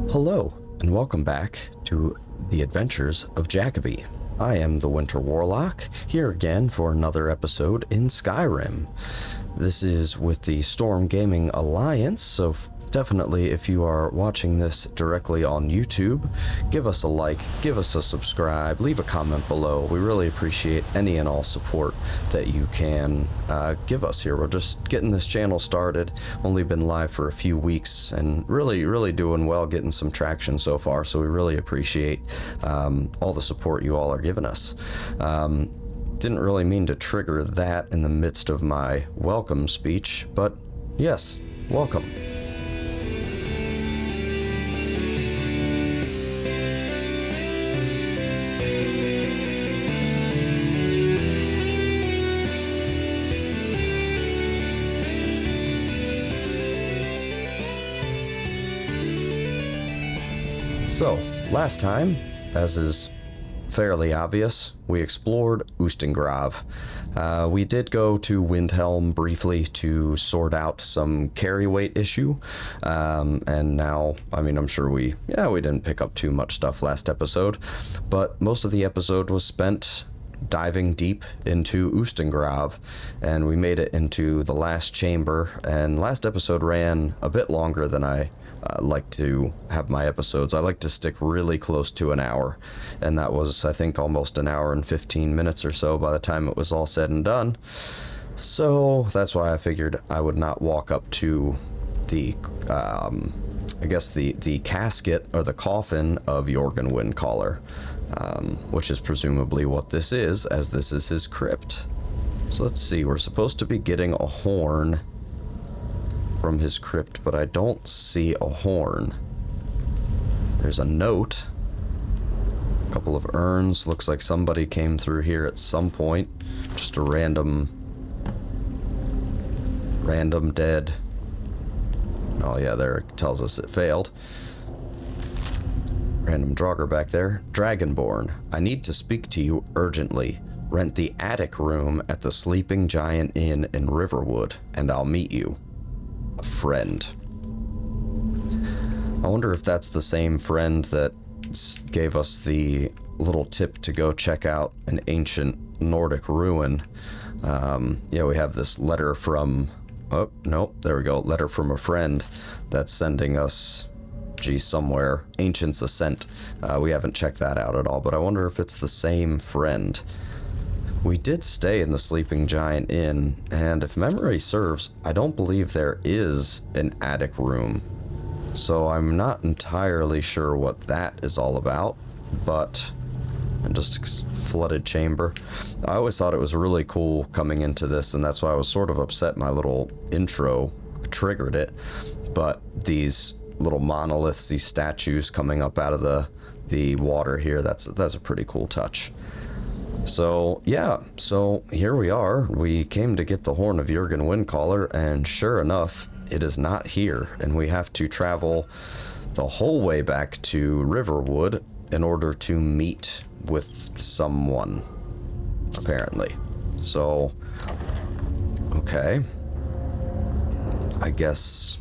Hello, and welcome back to the adventures of Jacoby. I am the Winter Warlock, here again for another episode in Skyrim. This is with the Storm Gaming Alliance, so definitely if you are watching this directly on YouTube, give us a like, give us a subscribe, leave a comment below. We really appreciate any and all support that you can give us here. We're just getting this channel started, only been live for a few weeks, and really doing well, getting some traction so far, so we really appreciate all the support you all are giving us. Didn't really mean to trigger that in the midst of my welcome speech, but yes, welcome. So, last time, as is fairly obvious, we explored Kynesgrove. We did go to Windhelm briefly to sort out some carry weight issue, and now, I'm sure we didn't pick up too much stuff last episode, but most of the episode was spent diving deep into Kynesgrove, and we made it into the last chamber, and last episode ran a bit longer than I like to have my episodes. I like to stick really close to an hour, and that was, I think, almost an hour and 15 minutes or so by the time it was all said and done. So that's why I figured I would not walk up to the the casket or the coffin of Jorgen Windcaller, which is presumably what this is, as this is his crypt. So let's see, we're supposed to be getting a horn from his crypt, but I don't see a horn. There's a note, a couple of urns, looks like somebody came through here at some point, just a random dead. Oh yeah, there it tells us it failed. Random Draugr back there. Dragonborn, I need to speak to you urgently. Rent the attic room at the Sleeping Giant Inn in Riverwood, and I'll meet you. A friend. I wonder if that's the same friend that gave us the little tip to go check out an ancient Nordic ruin. Yeah, we have this letter from... Oh, no, there we go. Letter from a friend that's sending us... somewhere. Ancient's Ascent. We haven't checked that out at all, but I wonder if it's the same friend. We did stay in the Sleeping Giant Inn, and if memory serves, I don't believe there is an attic room. So I'm not entirely sure what that is all about, but... And just flooded chamber. I always thought it was really cool coming into this, and that's why I was sort of upset my little intro triggered it. But these little monoliths, these statues coming up out of the water here, that's a pretty cool touch. So yeah, so here we are. We came to get the horn of Jorgen Windcaller, and sure enough, it is not here, and we have to travel the whole way back to Riverwood in order to meet with someone, apparently. So, okay. I guess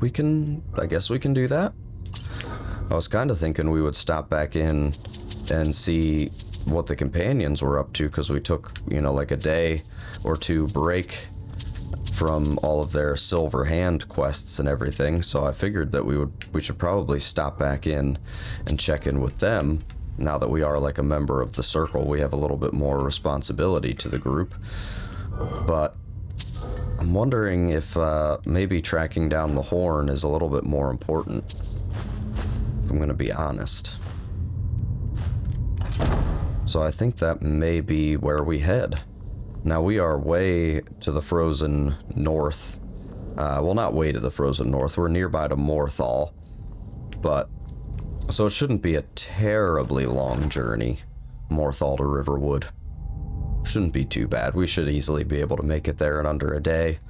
we can do that. I was kind of thinking we would stop back in and see what the companions were up to, because we took, like a day or two break from all of their Silver Hand quests and everything, so I figured that we should probably stop back in and check in with them. Now that we are like a member of the circle, we have a little bit more responsibility to the group. But I'm wondering if maybe tracking down the horn is a little bit more important, if I'm gonna be honest. So I think that may be where we head. Now we are way to the frozen north. Well, not way to the frozen north. We're nearby to Morthal. But, so it shouldn't be a terribly long journey. Morthal to Riverwood. Shouldn't be too bad. We should easily be able to make it there in under a day.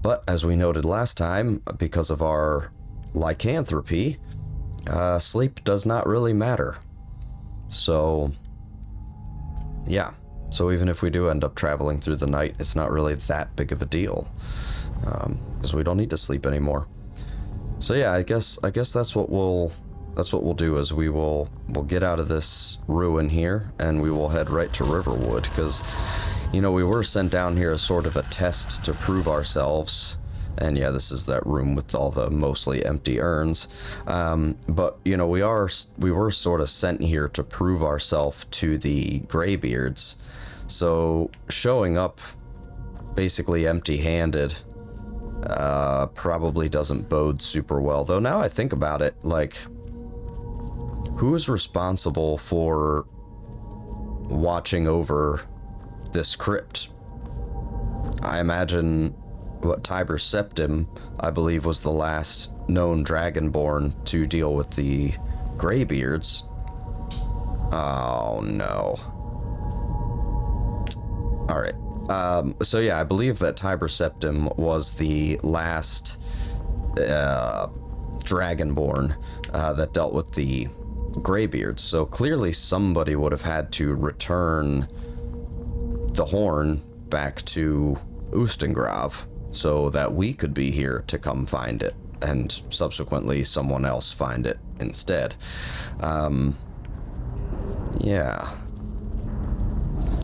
But, as we noted last time, because of our lycanthropy, sleep does not really matter. So, yeah. So even if we do end up traveling through the night, it's not really that big of a deal. Because we don't need to sleep anymore. So yeah, I guess that's what we'll do is we'll get out of this ruin here and we will head right to Riverwood, because you know, we were sent down here as sort of a test to prove ourselves. And yeah, this is that room with all the mostly empty urns. But you know, we were sort of sent here to prove ourselves to the Greybeards. So showing up basically empty-handed probably doesn't bode super well. Though now I think about it, like, who is responsible for watching over this crypt? I imagine what Tiber Septim, I believe, was the last known Dragonborn to deal with the Greybeards. Oh no. Alright. So yeah, I believe that Tiber Septim was the last Dragonborn that dealt with the Greybeards. So clearly somebody would have had to return the horn back to Ustengrav so that we could be here to come find it, and subsequently someone else find it instead. Yeah.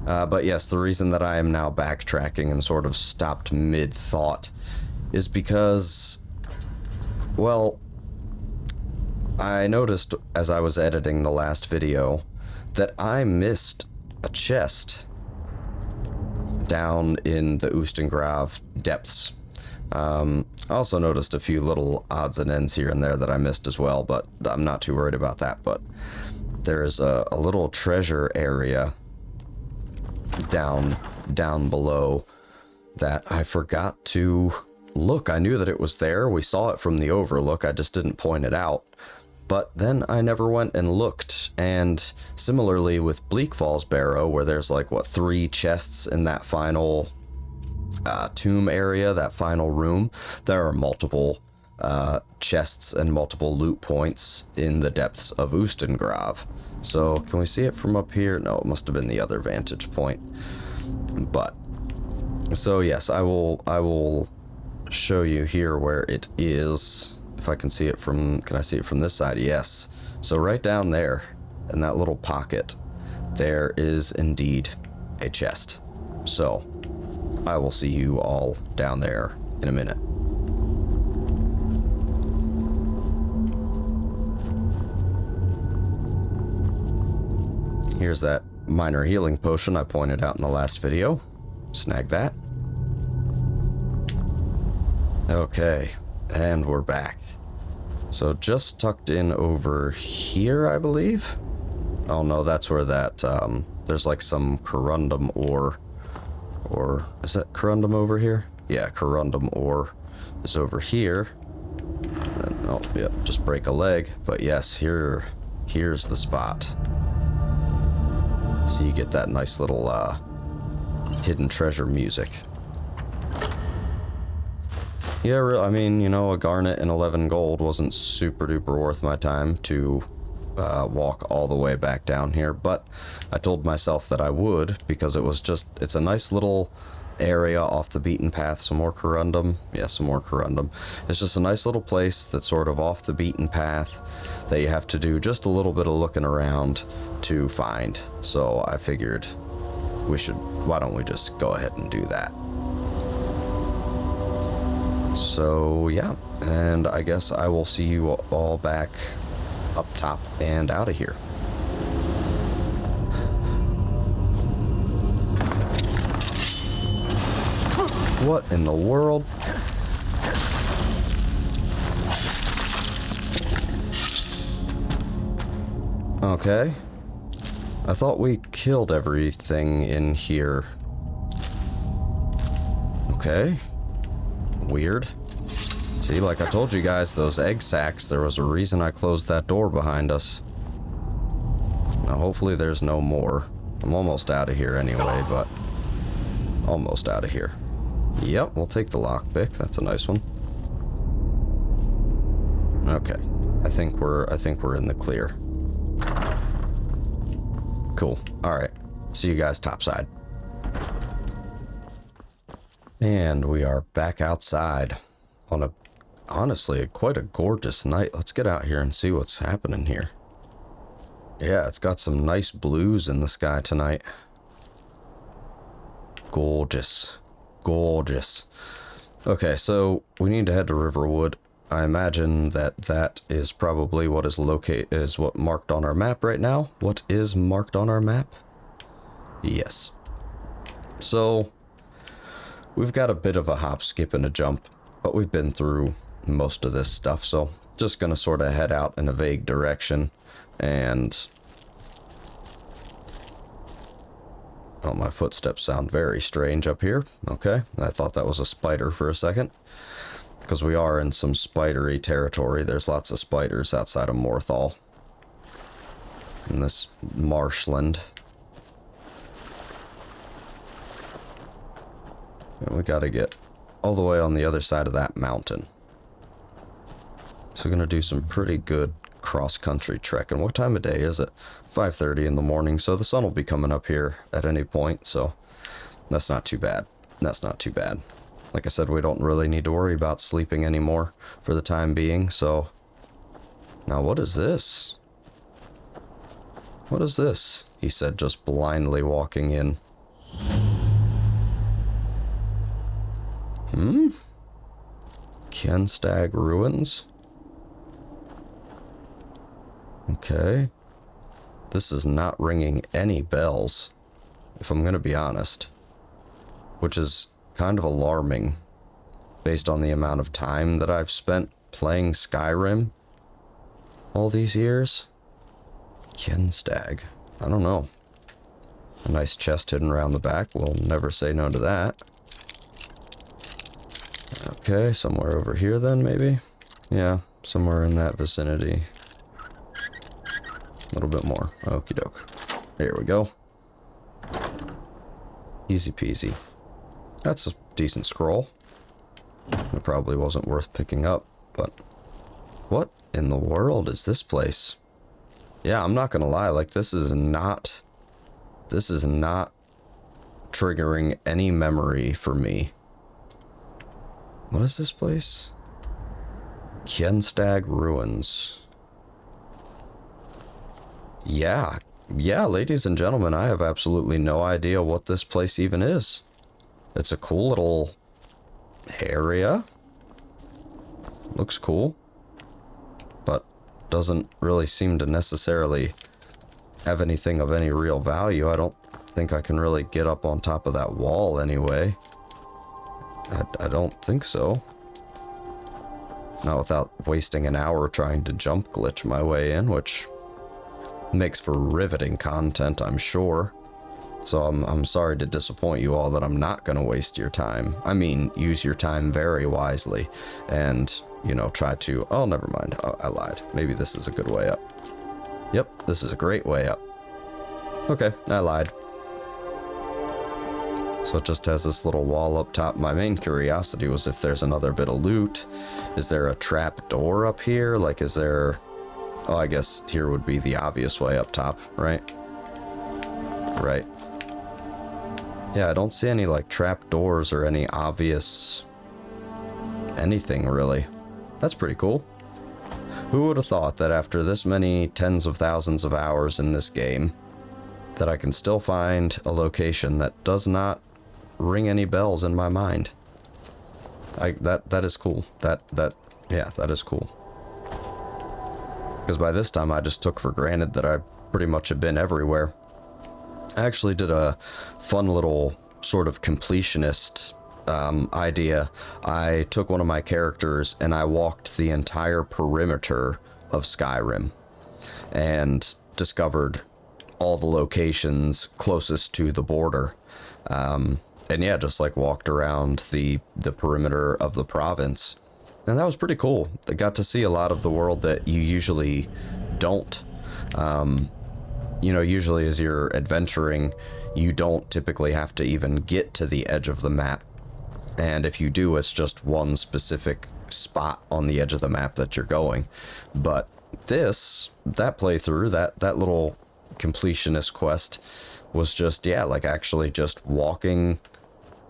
But yes, the reason that I am now backtracking and sort of stopped mid-thought is because, well, I noticed as I was editing the last video that I missed a chest down in the Ustengrav depths. I also noticed a few little odds and ends here and there that I missed as well, but I'm not too worried about that. But there's a little treasure area down below that I forgot to look. I knew that it was there. We saw it from the overlook. I just didn't point it out. But then I never went and looked. And similarly with Bleak Falls Barrow, where there's like, what, 3 chests in that final tomb area, that final room, there are multiple chests and multiple loot points in the depths of Ustengrav. So can we see it from up here? No, it must have been the other vantage point. But so yes, I will show you here where it is. If I can see it from, can I see it from this side? Yes. So right down there in that little pocket, there is indeed a chest. So I will see you all down there in a minute. Here's that minor healing potion I pointed out in the last video. Snag that. Okay, and we're back. So just tucked in over here, I believe. Oh no, that's where that, there's like some corundum ore. Or, is that corundum over here? Yeah, corundum ore is over here. And, oh, yeah, just break a leg. But yes, here's the spot. So you get that nice little, hidden treasure music. Yeah, I mean, you know, a garnet and 11 gold wasn't super duper worth my time to walk all the way back down here, but I told myself that I would, because it was just, it's a nice little area off the beaten path. Some more corundum. Yeah, some more corundum. It's just a nice little place that's sort of off the beaten path that you have to do just a little bit of looking around to find. So I figured why don't we just go ahead and do that? So yeah, and I guess I will see you all back up top and out of here. What in the world? Okay. I thought we killed everything in here. Okay. Weird. See, like I told you guys, those egg sacs, there was a reason I closed that door behind us. Now hopefully there's no more. I'm almost out of here anyway, but almost out of here. Yep, we'll take the lockpick. That's a nice one. Okay. I think we're in the clear. Cool. Alright. See you guys topside. And we are back outside on a honestly quite a gorgeous night. Let's get out here and see what's happening here. Yeah, it's got some nice blues in the sky tonight. Gorgeous. Gorgeous. Okay, so we need to head to Riverwood. I imagine that is probably what is what marked on our map right now. What is marked on our map? Yes. So we've got a bit of a hop, skip, and a jump, but we've been through most of this stuff, so just gonna sort of head out in a vague direction. And oh, my footsteps sound very strange up here. Okay, I thought that was a spider for a second, because we are in some spidery territory. There's lots of spiders outside of Morthal in this marshland. And we gotta get all the way on the other side of that mountain. So we're gonna do some pretty good cross-country trekking. What time of day is it? 5:30 in the morning, so the sun will be coming up here at any point, so that's not too bad. That's not too bad. Like I said, we don't really need to worry about sleeping anymore for the time being, so... Now, what is this? What is this? He said, just blindly walking in. Kynesgrove ruins? Okay. This is not ringing any bells, if I'm gonna be honest. Which is kind of alarming, based on the amount of time that I've spent playing Skyrim all these years. Kynesgrove. I don't know. A nice chest hidden around the back. We'll never say no to that. Okay, somewhere over here then, maybe? Yeah, somewhere in that vicinity. A little bit more. Okie doke. There we go. Easy peasy. That's a decent scroll. It probably wasn't worth picking up, but... What in the world is this place? Yeah, I'm not gonna lie, like, this is not triggering any memory for me. What is this place? Kynesgrove ruins. Yeah, ladies and gentlemen, I have absolutely no idea what this place even is. It's a cool little area. Looks cool, but doesn't really seem to necessarily have anything of any real value. I don't think I can really get up on top of that wall anyway. I don't think so. Not without wasting an hour trying to jump glitch my way in, which makes for riveting content, I'm sure. So I'm sorry to disappoint you all that I'm not going to waste your time. I mean, use your time very wisely and, you know, try to... Oh, never mind. I lied. Maybe this is a good way up. Yep, this is a great way up. Okay, I lied. So it just has this little wall up top. My main curiosity was if there's another bit of loot. Is there a trap door up here? Like, is there... Oh, I guess here would be the obvious way up top, right? Right. Yeah, I don't see any, like, trap doors or any obvious... anything, really. That's pretty cool. Who would have thought that after this many tens of thousands of hours in this game, that I can still find a location that does not ring any bells in my mind? That is cool. Yeah, that is cool. Because by this time I just took for granted that I pretty much had been everywhere. I actually did a fun little sort of completionist idea. I took one of my characters and I walked the entire perimeter of Skyrim and discovered all the locations closest to the border. And yeah, just like walked around the perimeter of the province. And that was pretty cool. I got to see a lot of the world that you usually don't. You know, usually as you're adventuring, you don't typically have to even get to the edge of the map. And if you do, it's just one specific spot on the edge of the map that you're going. But that playthrough, that little completionist quest was just, yeah, like actually just walking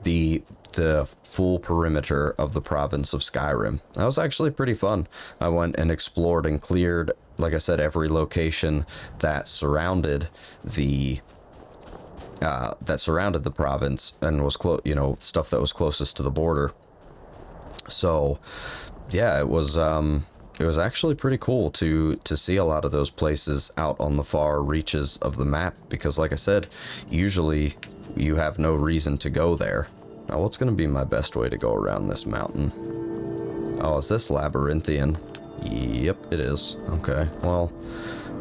the the full perimeter of the province of Skyrim. That was actually pretty fun. I went and explored and cleared, like I said, every location that surrounded the province and was stuff that was closest to the border. So yeah, it was actually pretty cool to see a lot of those places out on the far reaches of the map, because like I said, usually you have no reason to go there. Now, what's going to be my best way to go around this mountain? Oh, is this labyrinthian? Yep, it is. Okay, well,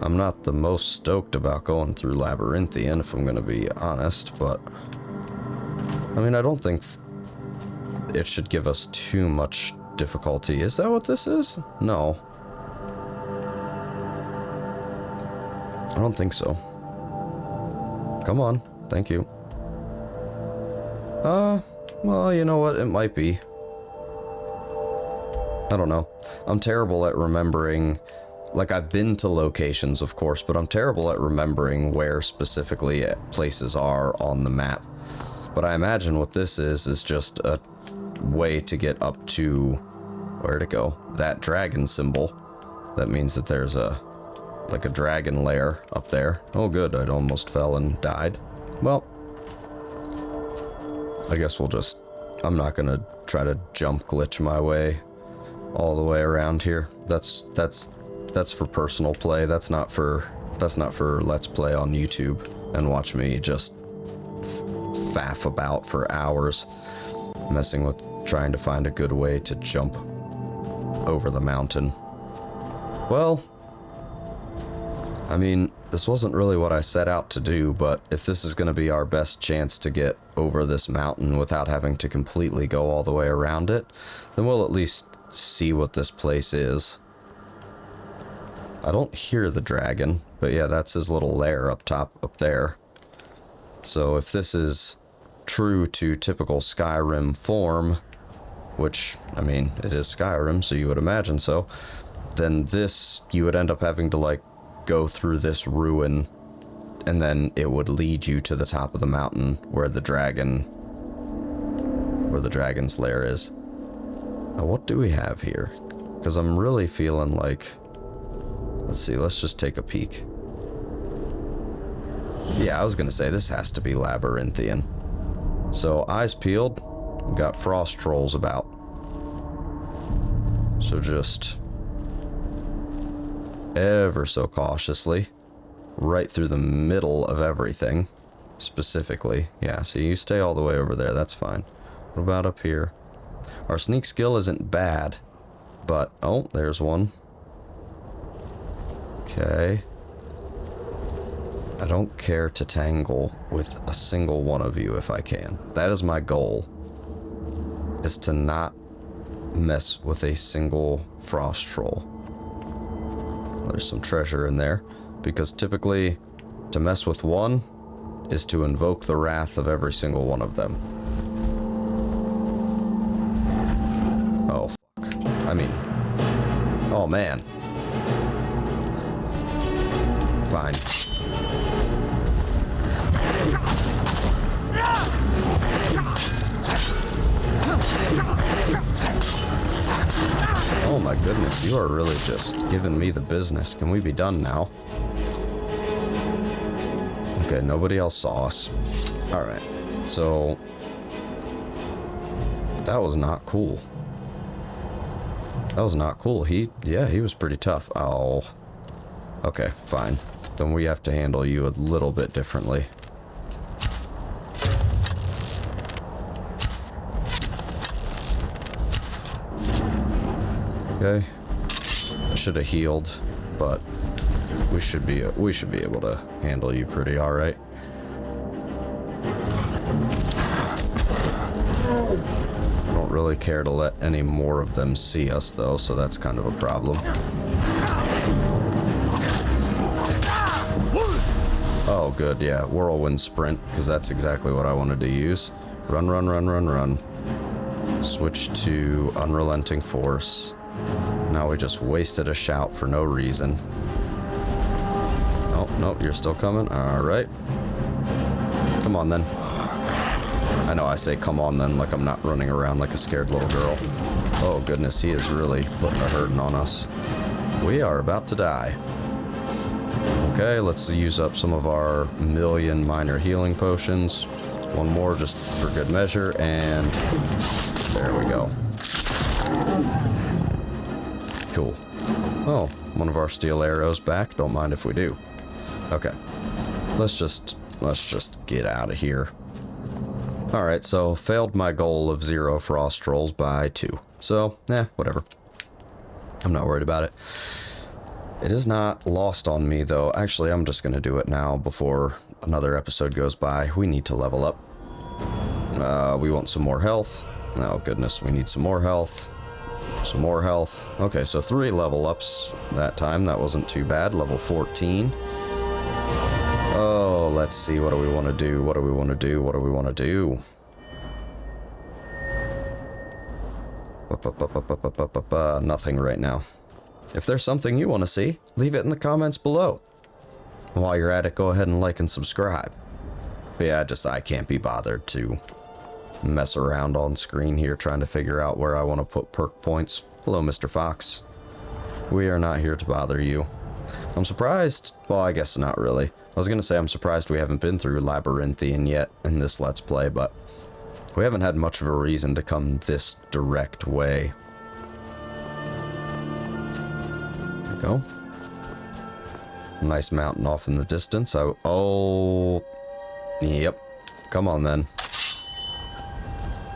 I'm not the most stoked about going through labyrinthian, if I'm going to be honest, but I mean, I don't think it should give us too much difficulty. Is that what this is? No. I don't think so. Come on. Thank you. Well, you know what? It might be. I don't know. I'm terrible at remembering. Like, I've been to locations, of course, but I'm terrible at remembering where specifically places are on the map. But I imagine what this is just a way to get up to, where'd it go? That dragon symbol. That means that there's like a dragon lair up there. Oh good, I'd almost fell and died. Well, I guess I'm not gonna try to jump glitch my way all the way around here. That's for personal play. That's not for Let's Play on YouTube and watch me just faff about for hours messing with trying to find a good way to jump over the mountain. Well, I mean, this wasn't really what I set out to do, but if this is going to be our best chance to get over this mountain without having to completely go all the way around it, then we'll at least see what this place is. I don't hear the dragon, but yeah, that's his little lair up top, up there. So if this is true to typical Skyrim form, which, I mean, it is Skyrim, so you would imagine so, then you would end up having to, like, go through this ruin, and then it would lead you to the top of the mountain where the dragon's lair is. Now, what do we have here? Because I'm really feeling like, let's see, let's just take a peek. Yeah, I was gonna say, this has to be labyrinthian. So, eyes peeled, we've got frost trolls about. So just ever so cautiously, right through the middle of everything, specifically. Yeah, so you stay all the way over there, that's fine. What about up here? Our sneak skill isn't bad, but, oh, there's one. Okay. I don't care to tangle with a single one of you if I can. That is my goal, is to not mess with a single frost troll. There's some treasure in there, because typically to mess with one is to invoke the wrath of every single one of them. Oh, fuck. I mean, oh man. Fine. Oh my goodness, you are really just giving me the business. Can we be done now? Okay, nobody else saw us. Alright, so that was not cool. That was not cool. He was pretty tough. Oh. Okay, fine. Then we have to handle you a little bit differently. Okay. I should have healed, but we should be able to handle you pretty alright. I don't really care to let any more of them see us though, so that's kind of a problem. Oh good, yeah, whirlwind sprint, because that's exactly what I wanted to use. Run, run, run, run, run. Switch to unrelenting force. Now we just wasted a shout for no reason. Oh, nope, you're still coming? Alright. Come on then. I know I say come on then like I'm not running around like a scared little girl. Oh goodness, he is really putting a hurting on us. We are about to die. Okay, let's use up some of our million minor healing potions. One more just for good measure, and there we go. Cool. Oh, one of our steel arrows back. Don't mind if we do. Okay. Let's just get out of here. Alright, so failed my goal of 0 frost trolls by 2. So, whatever. I'm not worried about it. It is not lost on me, though. Actually, I'm just going to do it now before another episode goes by. We need to level up. We want some more health. Oh, goodness, we need some more health. Some more health. Okay, so 3 level ups that time. That wasn't too bad. Level 14. Oh, let's see. What do we want to do? What do we want to do? What do we want to do? Nothing right now. If there's something you want to see, leave it in the comments below. While you're at it, go ahead and like and subscribe. But yeah, I can't be bothered to mess around on screen here trying to figure out where I want to put perk points. Hello, Mr. Fox. We are not here to bother you. I'm surprised. Well, I guess not really. I was going to say I'm surprised we haven't been through Labyrinthian yet in this Let's Play, but we haven't had much of a reason to come this direct way. There we go. Nice mountain off in the distance. Oh, yep. Come on then.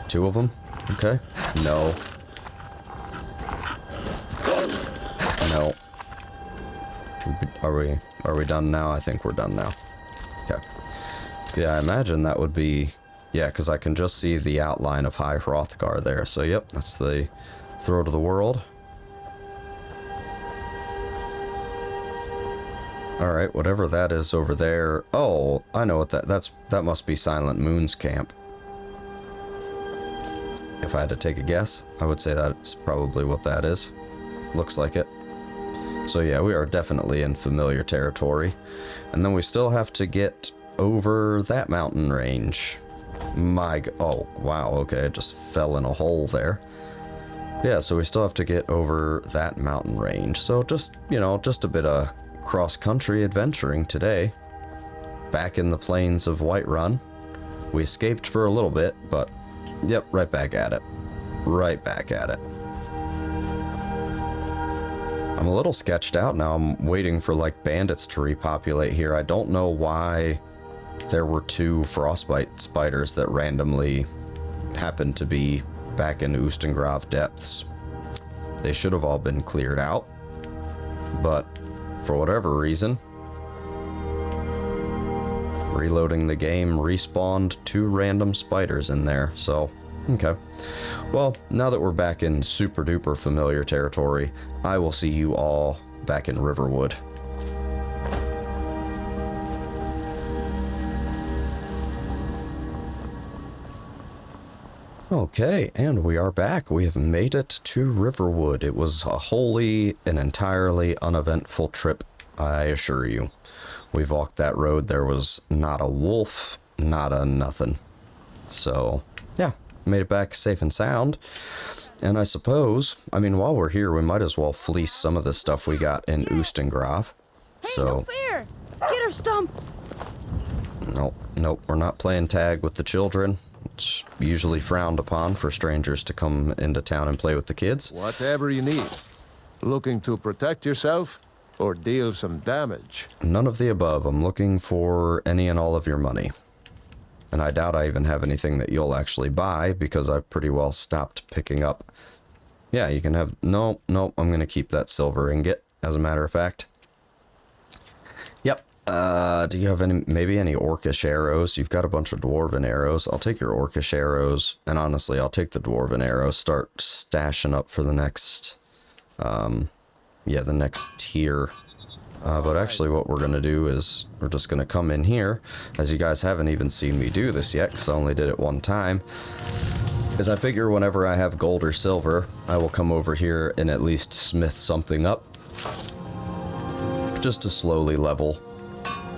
2 of them? Okay. No. No. Are we done now? I think we're done now. Okay. Yeah, I imagine that would be... Yeah, because I can just see the outline of High Hrothgar there. So, yep, that's the throat of the world. Alright, whatever that is over there... Oh, I know what that must be Silent Moon's camp. If I had to take a guess, I would say that's probably what that is. Looks like it. So yeah, we are definitely in familiar territory. And then we still have to get over that mountain range. Oh, wow, okay, it just fell in a hole there. Yeah, so we still have to get over that mountain range. So just, you know, just a bit of cross-country adventuring today. Back in the plains of Whiterun. We escaped for a little bit, but yep, right back at it. Right back at it. I'm a little sketched out now. I'm waiting for, like, bandits to repopulate here. I don't know why there were 2 frostbite spiders that randomly happened to be back in Ustengrave depths. They should have all been cleared out. But, for whatever reason, reloading the game respawned 2 random spiders in there, so... Okay. Well, now that we're back in super duper familiar territory, I will see you all back in Riverwood. Okay, and we are back. We have made it to Riverwood. It was a wholly and entirely uneventful trip, I assure you. We walked that road. There was not a wolf, not a nothing. So, yeah. Made it back safe and sound. And I suppose, I mean, while we're here, we might as well fleece some of the stuff we got in Ustengrave. Hey, so, no fair! Get her, Stump! Nope, we're not playing tag with the children. It's usually frowned upon for strangers to come into town and play with the kids. Whatever you need. Looking to protect yourself or deal some damage? None of the above. I'm looking for any and all of your money. And I doubt I even have anything that you'll actually buy, because I've pretty well stopped picking up. Yeah, you can have... No, I'm going to keep that silver ingot, as a matter of fact. Yep. Do you have maybe any orcish arrows? You've got a bunch of dwarven arrows. I'll take your orcish arrows, and honestly, I'll take the dwarven arrows. Start stashing up for the next... yeah, the next tier. But actually what we're going to do is we're just going to come in here, as you guys haven't even seen me do this yet, because I only did it one time, is I figure whenever I have gold or silver, I will come over here and at least smith something up, just to slowly level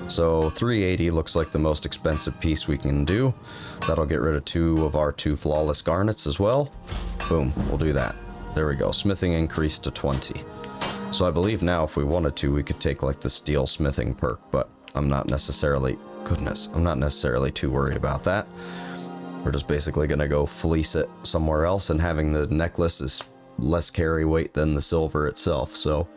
So 380 looks like the most expensive piece we can do. That'll get rid of 2 of our 2 flawless garnets as well. Boom, we'll do that. There we go. Smithing increased to 20. So I believe now if we wanted to, we could take like the steel smithing perk, but I'm not necessarily... Goodness, I'm not necessarily too worried about that. We're just basically going to go fleece it somewhere else, and having the necklace is less carry weight than the silver itself, so...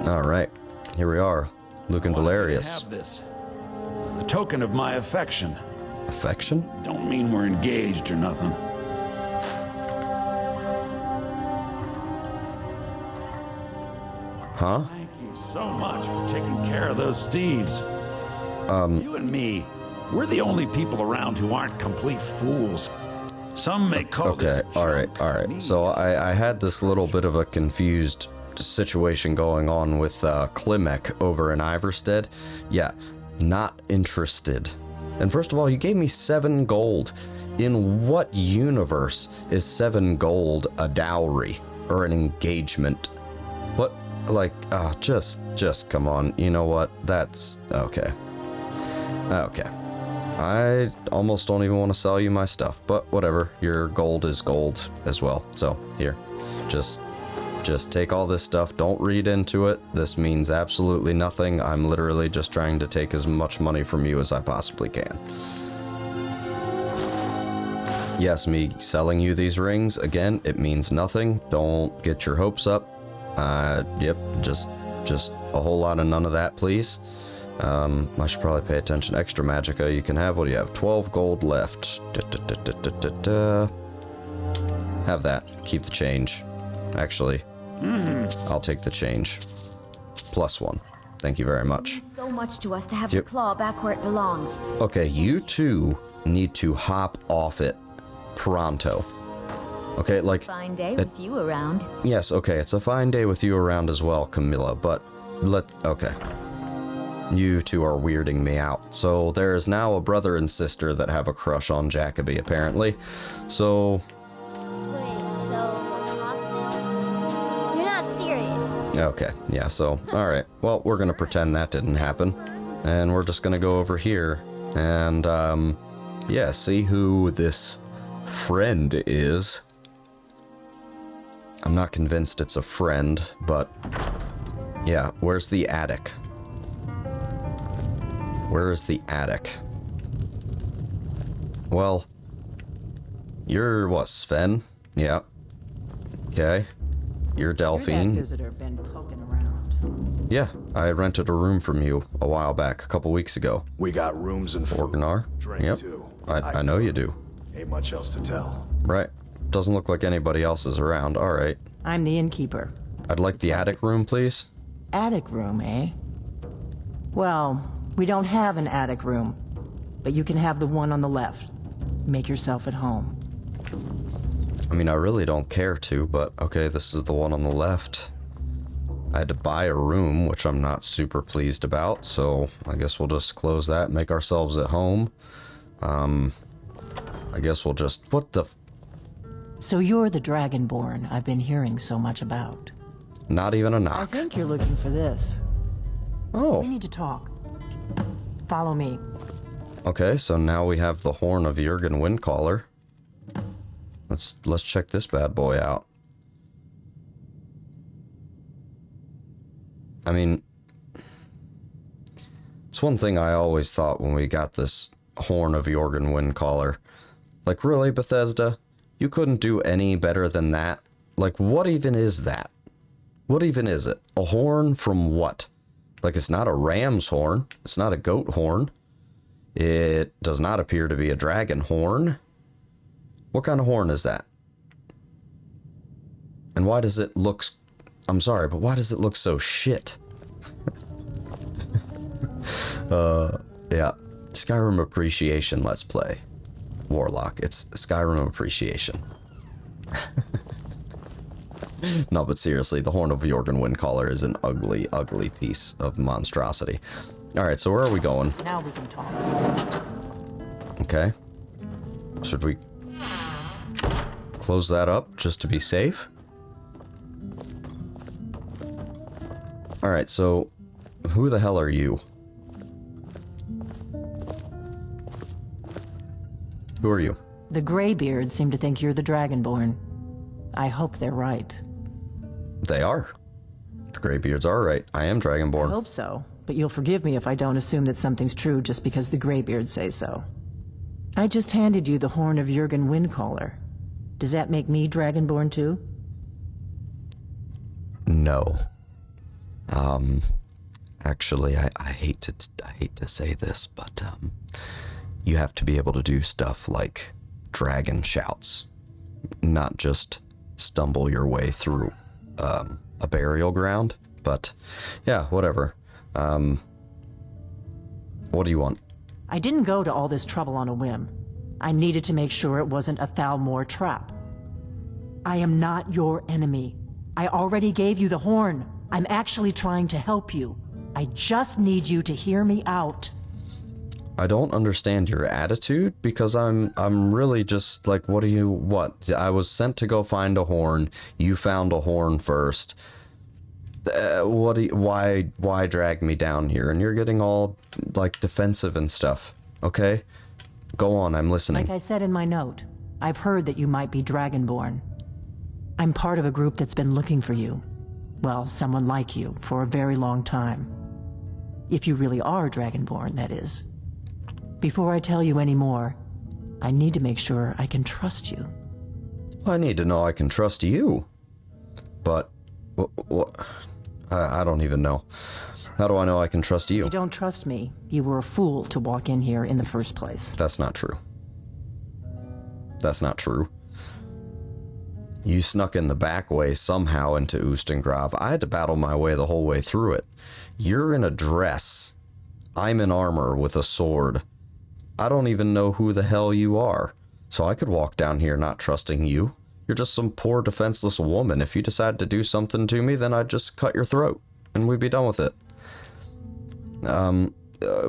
Alright, here we are. Luke and Valerius. Have this. A token of my affection. Affection? Don't mean we're engaged or nothing. Huh? Thank you so much for taking care of those thieves. You and me, we're the only people around who aren't complete fools. Some may call Okay, this alright. So I had this little bit of a confused situation going on with Klimek over in Iverstead. Yeah, not interested. And first of all, you gave me 7 gold. In what universe is 7 gold a dowry or an engagement? What, like, just come on. You know what? That's okay. Okay. I almost don't even want to sell you my stuff, but whatever. Your gold is gold as well. So here, just take all this stuff. Don't read into it. This means absolutely nothing. I'm literally just trying to take as much money from you as I possibly can. Yes, me selling you these rings, again, it means nothing. Don't get your hopes up. Yep, just a whole lot of none of that, please. I should probably pay attention. Extra magicka you can have. What do you have? 12 gold left. Have that. Keep the change. Actually, I'll take the change. +1. Thank you very much. It means so much to us to have the claw back where it belongs. Okay, you two need to hop off it pronto. Okay, like... Fine day with you around. Yes, okay, it's a fine day with you around as well, Camilla, but okay. You two are weirding me out. So there is now a brother and sister that have a crush on Jacoby, apparently. So... Wait, so the costume? You're not serious. Okay, yeah, so, alright. Well, we're gonna pretend that didn't happen. And we're just gonna go over here and, yeah, see who this friend is. I'm not convinced it's a friend, but... Yeah, where's the attic? Where is the attic? Well, you're what, Sven? Yeah. Okay. You're Delphine. That visitor been poking around. Yeah, I rented a room from you a while back, a couple weeks ago. We got rooms and food. Organar? Drink Yep. too. I know you do. Ain't much else to tell. Right. Doesn't look like anybody else is around. Alright. I'm the innkeeper. I'd like the attic room, please. Attic room, eh? Well, we don't have an attic room, but you can have the one on the left. Make yourself at home. I mean, I really don't care to, but okay, this is the one on the left. I had to buy a room, which I'm not super pleased about, so I guess we'll just close that, make ourselves at home. I guess we'll just... What the... So you're the Dragonborn I've been hearing so much about. Not even a I knock. think you're looking for this. We Oh, need to talk. Follow me. okay, so now we have the horn of Jurgen Windcaller. Let's check this bad boy out. I mean, it's one thing I always thought when we got this horn of Jurgen Windcaller. Like, really, Bethesda? You couldn't do any better than that? Like, what even is that? What even is it? A horn from what? Like, it's not a ram's horn. It's not a goat horn. It does not appear to be a dragon horn. What kind of horn is that? And why does it look... I'm sorry, but why does it look so shit? Yeah. Skyrim Appreciation Let's Play. Warlock. It's Skyrim Appreciation. No, but seriously, the Horn of Jurgen Windcaller is an ugly, ugly piece of monstrosity. Alright, so where are we going? Now we can talk. Okay. Should we close that up just to be safe? Alright, so Who the hell are you? Who are you? The Greybeards seem to think you're the Dragonborn. I hope they're right. They are. The Greybeards are right. I am I Dragonborn. hope so, but you'll forgive me if I don't assume that something's true just because the Greybeards say so. I just handed you the horn of Jurgen Windcaller. Does that make me Dragonborn too? No. Actually, I hate to say this, but you have to be able to do stuff like dragon shouts, not just stumble your way through a burial ground. But yeah, whatever. What do you want? I didn't go to all this trouble on a whim. I needed to make sure it wasn't a Thalmor trap. I am not your enemy. I already gave you the horn. I'm actually trying to help you. I just need you to hear me out. I don't understand your attitude, because I'm really just like, what? I was sent to go find a horn. You found a horn first. Why drag me down here? And you're getting all like defensive and stuff. Okay? Go on, I'm listening. Like I said in my note, I've heard that you might be Dragonborn. I'm part of a group that's been looking for you. Well, someone like you, for a very long time. If you really are Dragonborn, that is. Before I tell you any more, I need to make sure I can trust you. I need to know I can trust you. But, I don't even know. How do I know I can trust you? If you don't trust me, you were a fool to walk in here in the first place. That's not true. That's not true. You snuck in the back way somehow into Ustengrav. I had to battle my way the whole way through it. You're in a dress. I'm in armor with a sword. I don't even know who the hell you are. So I could walk down here not trusting you. You're just some poor defenseless woman. If you decide to do something to me, then I'd just cut your throat and we'd be done with it.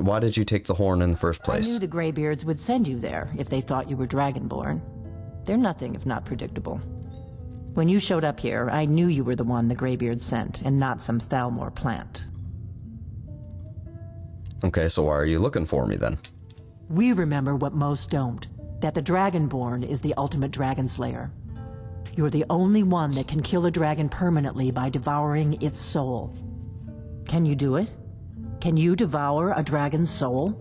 Why did you take the horn in the first place? I knew the Greybeards would send you there if they thought you were Dragonborn. They're nothing if not predictable. When you showed up here, I knew you were the one the Greybeards sent, and not some Thalmor plant. Okay, so why are you looking for me then? We remember what most don't, that the Dragonborn is the ultimate dragon slayer. You're the only one that can kill a dragon permanently by devouring its soul. Can you do it? Can you devour a dragon's soul?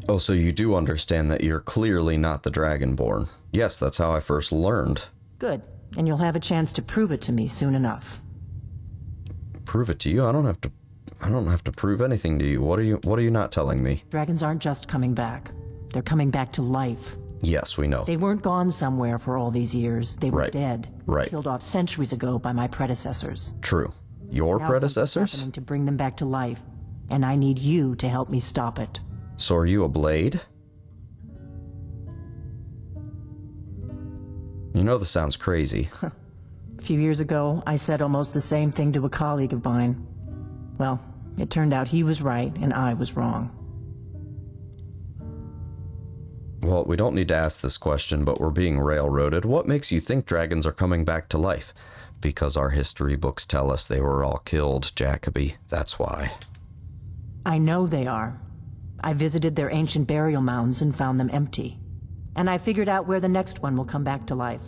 Oh, so you do understand that you're clearly not the Dragonborn. Yes, that's how I first learned. Good, and you'll have a chance to prove it to me soon enough. Prove it to you? I don't have to prove anything to you. What are you not telling me? Dragons aren't just coming back. They're coming back to life. Yes, we know. They weren't gone somewhere for all these years. They were Right. dead. Right. Killed off centuries ago by my predecessors. True. Your Now something's predecessors? happening to bring them back to life, and I need you to help me stop it. So are you a blade? You know this sounds crazy. A few years ago, I said almost the same thing to a colleague of mine. Well, it turned out he was right and I was wrong. Well, we don't need to ask this question, but we're being railroaded. What makes you think dragons are coming back to life? Because our history books tell us they were all killed, Jacoby. That's why. I know they are. I visited their ancient burial mounds and found them empty. And I figured out where the next one will come back to life.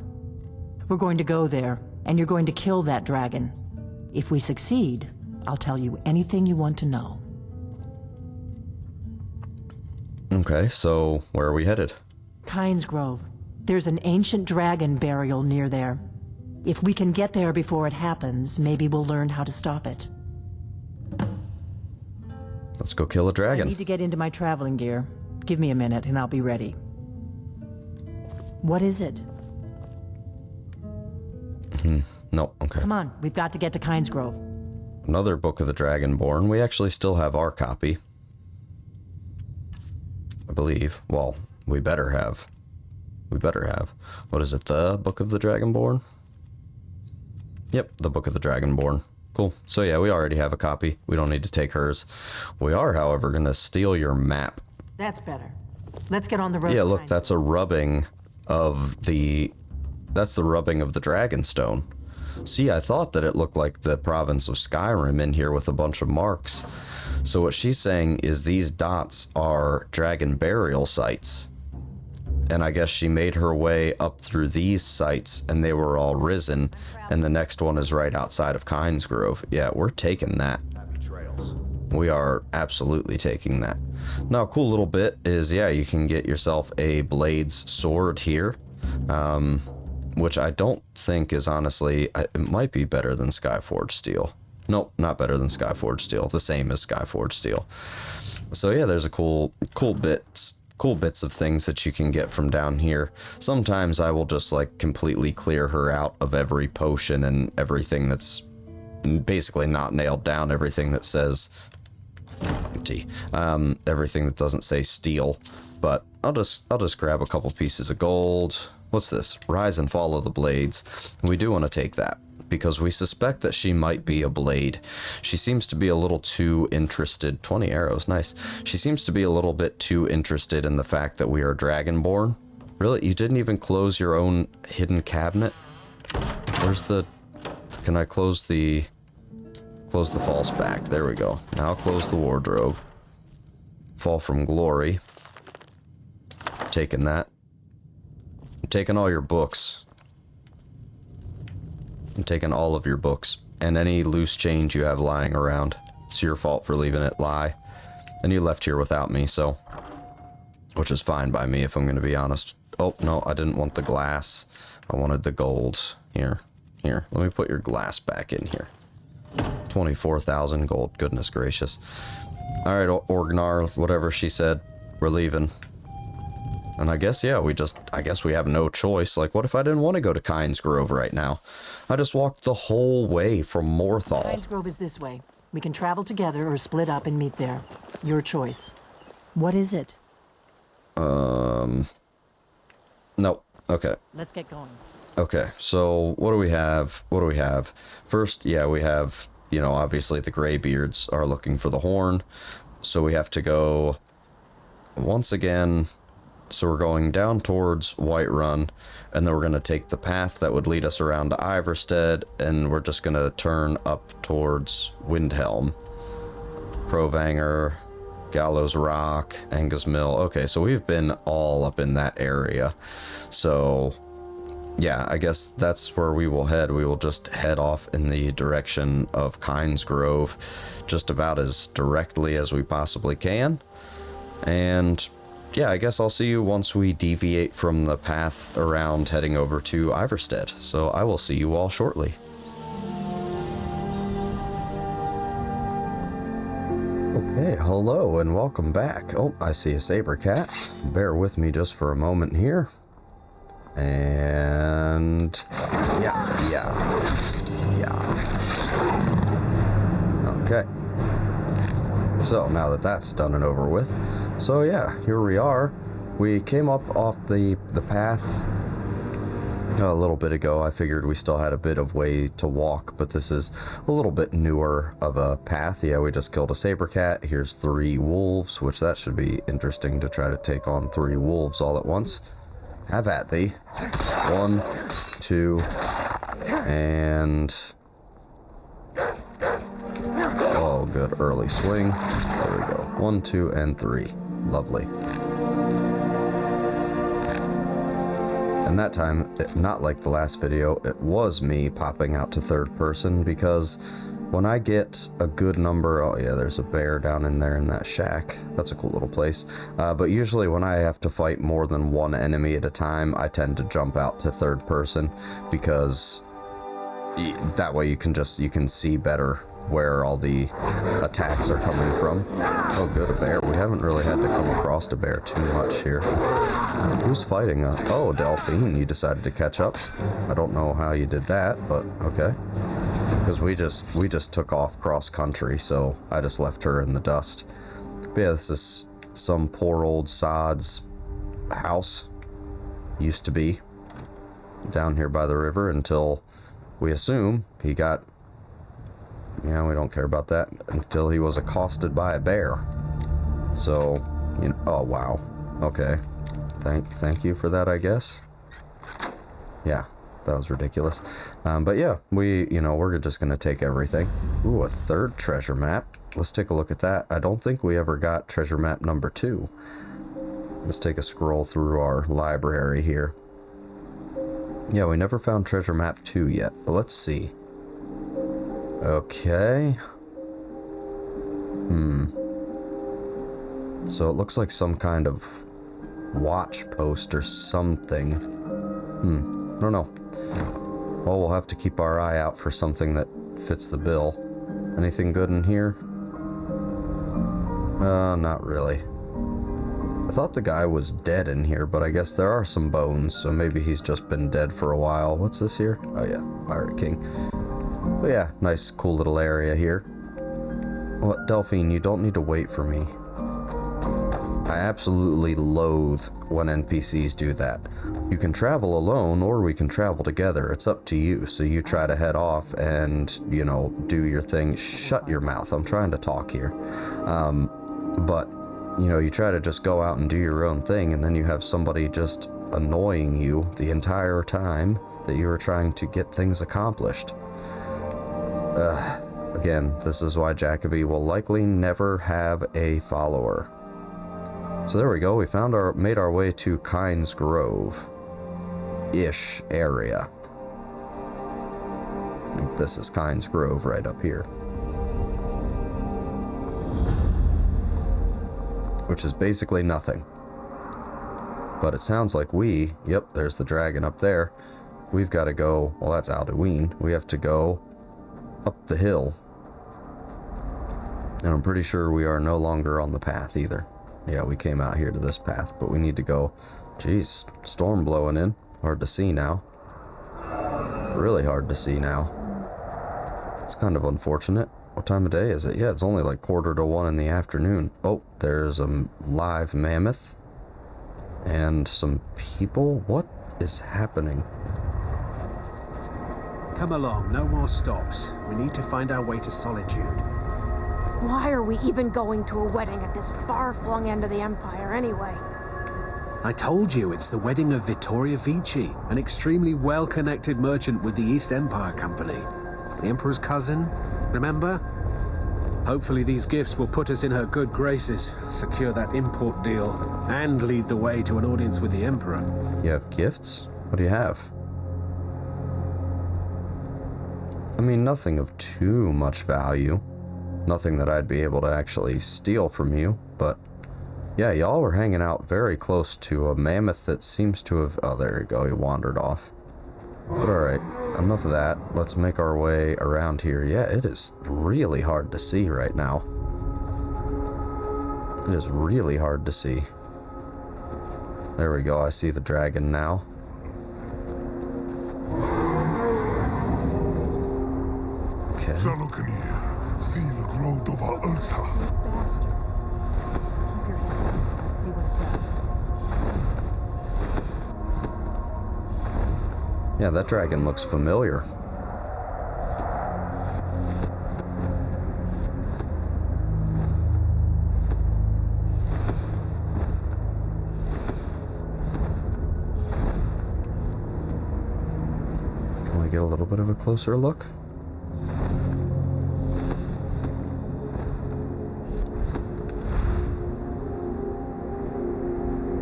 We're going to go there, and you're going to kill that dragon. If we succeed, I'll tell you anything you want to know. Okay, so where are we headed? Kynesgrove. There's an ancient dragon burial near there. If we can get there before it happens, maybe we'll learn how to stop it. Let's go kill a I dragon. need to get into my traveling gear. Give me a minute and I'll be ready. What is it? No, okay. Come on, we've got to get to Kynesgrove. Another Book of the Dragonborn. We actually still have our copy. I believe. Well, we better have. We better have. What is it? The Book of the Dragonborn? Yep, the Book of the Dragonborn. Cool. So yeah, we already have a copy. We don't need to take hers. We are, however, going to steal your map. That's better. Let's get on the road. Yeah, to look, Kynesgrove. that's a rubbing of the... That's the rubbing of the Dragonstone. See, I thought that it looked like the province of Skyrim in here with a bunch of marks. So what she's saying is these dots are dragon burial sites. And I guess she made her way up through these sites and they were all risen. And the next one is right outside of Kynesgrove. Yeah, we're taking that. We are absolutely taking that. Now, a cool little bit is, yeah, you can get yourself a Blades sword here. Which I don't think is honestly, it might be better than Skyforged steel. Nope, not better than Skyforged steel. The same as Skyforged steel. So yeah, there's a cool bits of things that you can get from down here. Sometimes I will just like completely clear her out of every potion and everything that's basically not nailed down, everything that says empty, everything that doesn't say steel. But I'll just grab a couple pieces of gold. What's this? Rise and Fall of the Blades. We do want to take that because we suspect that she might be a blade. She seems to be a little too interested. 20 arrows, nice. She seems to be a little bit too interested in the fact that we are dragonborn. Really? You didn't even close your own hidden cabinet? Where's the... Can I close the false back? There we go. Now close the wardrobe. Fall from Glory. Taking that. I'm taking all your books. I'm taking all of your books. And any loose change you have lying around. It's your fault for leaving it lie. And you left here without me, so... Which is fine by me, if I'm going to be honest. Oh, no, I didn't want the glass. I wanted the gold. Here. Here. Let me put your glass back in here. 24,000 gold. Goodness gracious. Alright, Orgnar, whatever she said. We're leaving. And I guess, yeah, I guess we have no choice. Like, what if I didn't want to go to Kynesgrove right now? I just walked the whole way from Morthal. Kynesgrove is this way. We can travel together or split up and meet there. Your choice. What is it? Nope. Okay. Let's get going. Okay, so what do we have? What do we have? First, yeah, we have, you know, obviously the Greybeards are looking for the horn. So we have to go once again. So we're going down towards Whiterun, and then we're going to take the path that would lead us around to Iverstead, and we're just going to turn up towards Windhelm. Crowvanger, Gallows Rock, Angus Mill. Okay, so we've been all up in that area. So, yeah, I guess that's where we will head. We will just head off in the direction of Kynesgrove, just about as directly as we possibly can. And... yeah, I guess I'll see you once we deviate from the path around heading over to Iverstead. So I will see you all shortly. Okay, hello and welcome back. Oh, I see a saber cat. Bear with me just for a moment here. And... yeah. Okay. So now that that's done and over with, so yeah, here we are. We came up off the path a little bit ago. I figured we still had a bit of way to walk, but this is a little bit newer of a path. Yeah, we just killed a saber cat. Here's 3 wolves, which that should be interesting to try to take on 3 wolves all at once. Have at thee. 1, 2, and... oh, good early swing. There we go. 1, 2, and 3. Lovely. And that time, not like the last video, it was me popping out to third person, because when I get a good number... oh yeah, there's a bear down in there in that shack. That's a cool little place. But usually when I have to fight more than one enemy at a time, I tend to jump out to third person, because that way you can see better where all the attacks are coming from. Oh good, a bear. We haven't really had to come across a bear too much here. Who's fighting us? Oh, Delphine, you decided to catch up. I don't know how you did that, but okay. Because we just took off cross country, so I just left her in the dust. But yeah, this is some poor old sod's house. Used to be down here by the river until we assume he got... yeah, we don't care about that until he was accosted by a bear. So, you know, oh wow. Okay. Thank you for that, I guess. Yeah, that was ridiculous. But yeah, we're just gonna take everything. Ooh, a 3rd treasure map. let's take a look at that. I don't think we ever got treasure map number 2. Let's take a scroll through our library here. Yeah, we never found treasure map 2 yet, but let's see. Okay. So it looks like some kind of watch post or something. I don't know. Well, we'll have to keep our eye out for something that fits the bill. Anything good in here? Not really. I thought the guy was dead in here, but I guess there are some bones, so maybe he's just been dead for a while. What's this here? Oh yeah, Pirate King. But yeah, nice cool little area here. What, Delphine, you don't need to wait for me. I absolutely loathe when NPCs do that. You can travel alone, or we can travel together. It's up to you. So you try to head off and, you know, do your thing. Shut your mouth. I'm trying to talk here. But, you know, you try to just go out and do your own thing, and then you have somebody just annoying you the entire time that you were trying to get things accomplished. Again, this is why Jacoby will likely never have a follower. So there we go, we made our way to Kynesgrove-ish area. I think this is Kynesgrove right up here. Which is basically nothing. But it sounds like yep, there's the dragon up there. We've got to go, well that's Alduin, we have to go up the hill. And I'm pretty sure we are no longer on the path either. Yeah, we came out here to this path, but we need to go... Jeez, storm blowing in. Hard to see now. Really hard to see now. It's kind of unfortunate. What time of day is it? Yeah, it's only like 1:45 in the afternoon. Oh, there's a live mammoth. And some people? What is happening? Come along, no more stops. We need to find our way to Solitude. Why are we even going to a wedding at this far-flung end of the Empire anyway? I told you it's the wedding of Vittoria Vici, an extremely well-connected merchant with the East Empire Company. The Emperor's cousin, remember? Hopefully these gifts will put us in her good graces, secure that import deal, and lead the way to an audience with the Emperor. You have gifts? What do you have? I mean, nothing of too much value. Nothing that I'd be able to actually steal from you, but yeah, y'all were hanging out very close to a mammoth that seems to have... Oh, there you go, he wandered off. But alright, enough of that. Let's make our way around here. Yeah, it is really hard to see right now. It is really hard to see. There we go, I see the dragon now. Okay. Sahloknir, Sahloknir over Ursa. Bastard. Keep your head down. Let's see what it does. Yeah, that dragon looks familiar. Can we get a little bit of a closer look?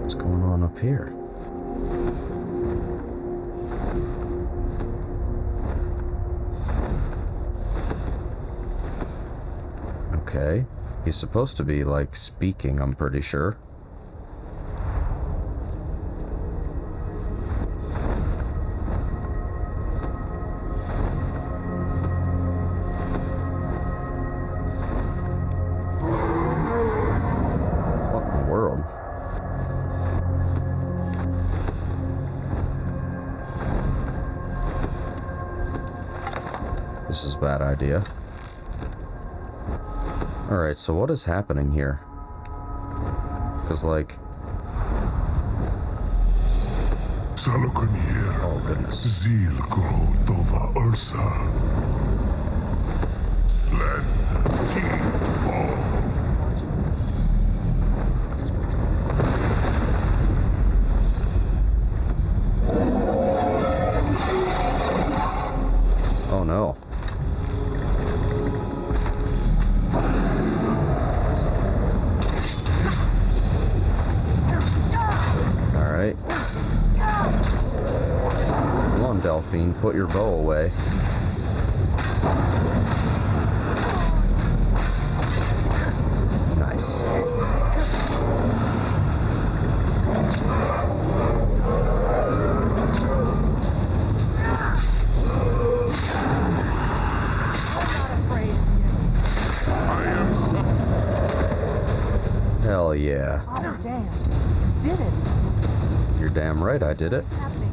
What's going on up here? Okay. He's supposed to be, like, speaking, I'm pretty sure. What in the world? This is a bad idea. Alright, so what is happening here? Because, like... Sahloknir, oh, goodness. Sahloknir over Ursa. Slen, Team Ball. Oh, no. Fiend. Put your bow away. Nice. Hell yeah. Oh, damn. You did it. You're damn right I did it. What's happening?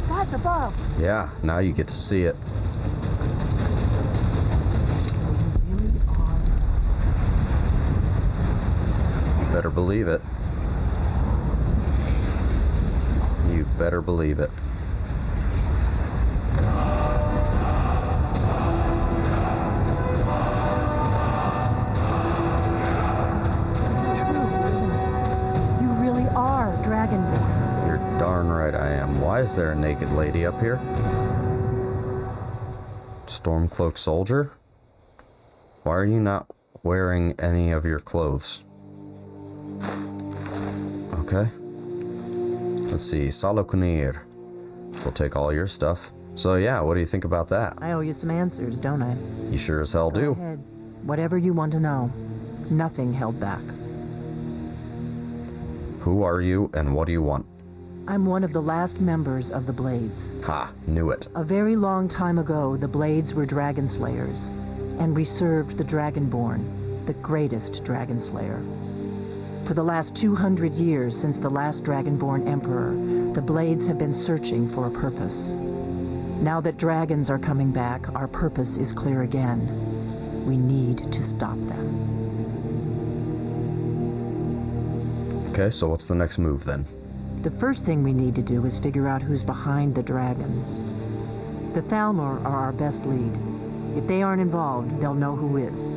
God's above. Yeah, now you get to see it. So you really are. You better believe it. You better believe it. It's true, isn't it? You really are Dragonborn. You're darn right I am. Why is there a naked lady up here? Stormcloak soldier? Why are you not wearing any of your clothes? Okay. Let's see. Sahloknir. We'll take all your stuff. So yeah, what do you think about that? I owe you some answers, don't I? You sure as hell Go do. ahead. Whatever you want to know. Nothing held back. Who are you and what do you want? I'm one of the last members of the Blades. Ha, knew it. A very long time ago, the Blades were dragon slayers, and we served the Dragonborn, the greatest dragon slayer. For the last 200 years since the last Dragonborn Emperor, the Blades have been searching for a purpose. Now that dragons are coming back, our purpose is clear again. We need to stop them. Okay, so what's the next move then? The first thing we need to do is figure out who's behind the dragons. The Thalmor are our best lead. If they aren't involved, they'll know who is.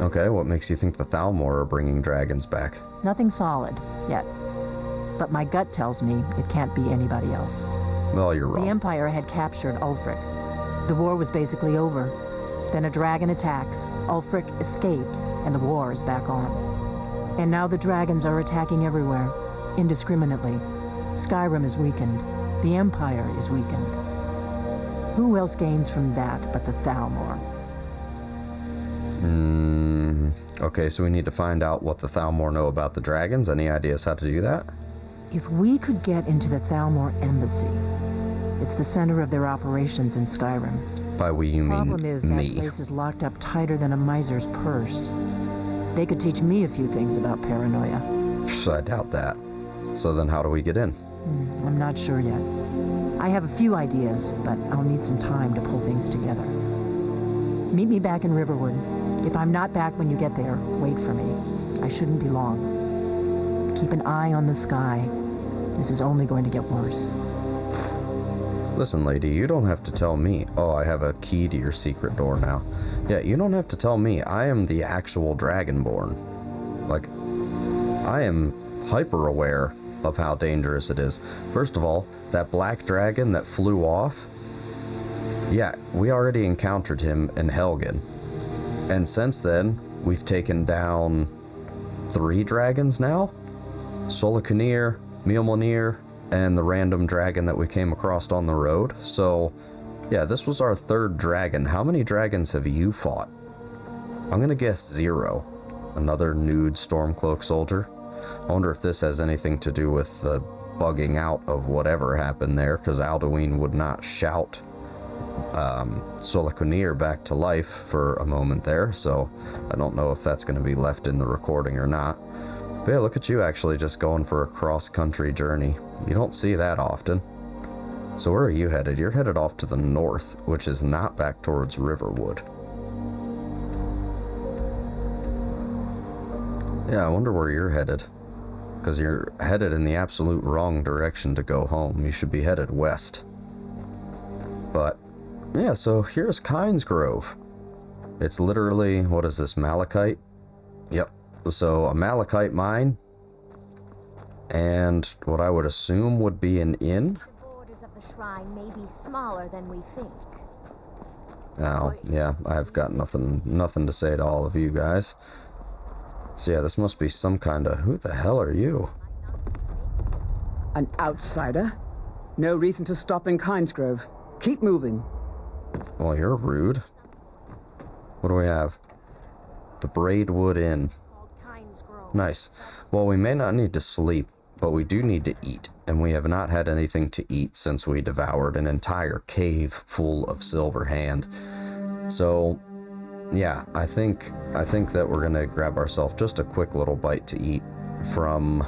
Okay, what makes you think the Thalmor are bringing dragons back? Nothing solid, yet. But my gut tells me it can't be anybody else. Well, you're wrong. The Empire had captured Ulfric. The war was basically over. Then a dragon attacks, Ulfric escapes, and the war is back on. And now the dragons are attacking everywhere, indiscriminately. Skyrim is weakened. The Empire is weakened. Who else gains from that but the Thalmor? Okay, so we need to find out what the Thalmor know about the dragons. Any ideas how to do that? If we could get into the Thalmor embassy, it's the center of their operations in Skyrim. By we, you mean Problem is that me. place is locked up tighter than a miser's purse. They could teach me a few things about paranoia. I doubt that. So then how do we get in? I'm not sure yet. I have a few ideas, but I'll need some time to pull things together. Meet me back in Riverwood. If I'm not back when you get there, wait for me. I shouldn't be long. Keep an eye on the sky. This is only going to get worse. Listen, lady, you don't have to tell me. Oh, I have a key to your secret door now. Yeah, you don't have to tell me. I am the actual Dragonborn. Like, I am hyper aware of how dangerous it is. First of all, that black dragon that flew off, yeah, we already encountered him in Helgen. And since then, we've taken down 3 dragons now? Sahloknir, Mjolnir, and the random dragon that we came across on the road. So, yeah, this was our 3rd dragon. How many dragons have you fought? I'm gonna guess 0. Another nude Stormcloak soldier. I wonder if this has anything to do with the bugging out of whatever happened there, because Alduin would not shout Sahloknir back to life for a moment there, so I don't know if that's going to be left in the recording or not. But yeah, look at you actually just going for a cross-country journey. You don't see that often. So where are you headed? You're headed off to the north, which is not back towards Riverwood. Yeah, I wonder where you're headed. Because you're headed in the absolute wrong direction to go home. You should be headed west. But, yeah, so here's Kynesgrove. It's literally, what is this, malachite? Yep. So, a malachite mine. And what I would assume would be an inn. The borders of the shrine may be smaller than we think. Oh, yeah, I've got nothing to say to all of you guys. So yeah, this must be some kind of... Who the hell are you? An outsider? No reason to stop in Kynesgrove. Keep moving. Well, you're rude. What do we have? The Braidwood Inn. Nice. Well, we may not need to sleep, but we do need to eat. And we have not had anything to eat since we devoured an entire cave full of silver hand. So, yeah, I think that we're gonna grab ourselves just a quick little bite to eat from